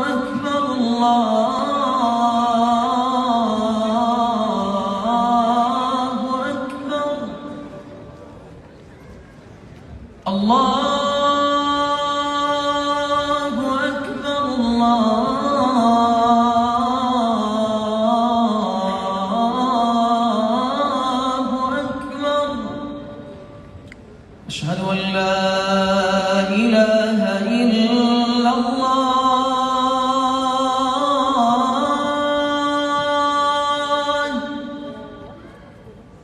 أكبر الله أكبر الله أكبر الله أكبر أشهد أن لا إله إلا الله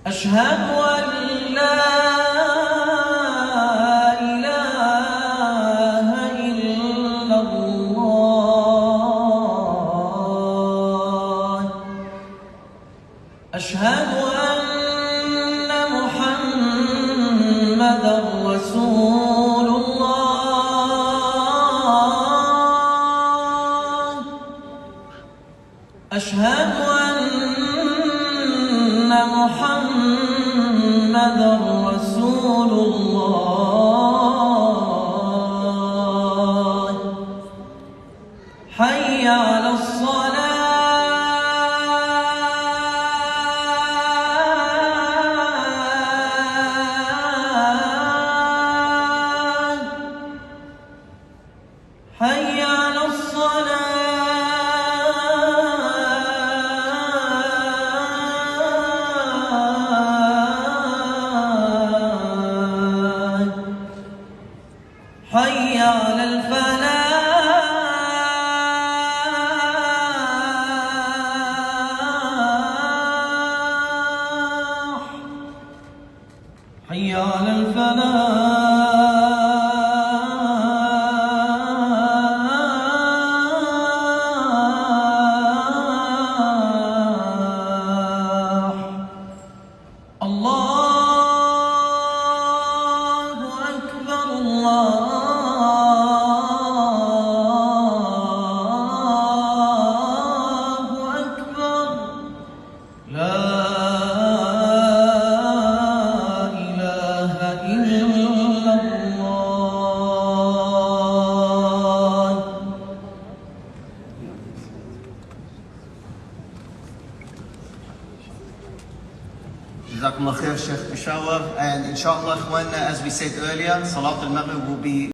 أشهد أن لا إله إلا الله أشهد أن محمدًا رسول الله أشهد أن محمدًا رسول الله حي على الصلاة حي على الصلاة حي على الفلاح حي على الفلاح الله أكبر الله أكبر لا إله إلا الله. Jazakumullah khair, Sheikh Peshawar. And inshallah, as we said earlier, Salat al-Maghrib will be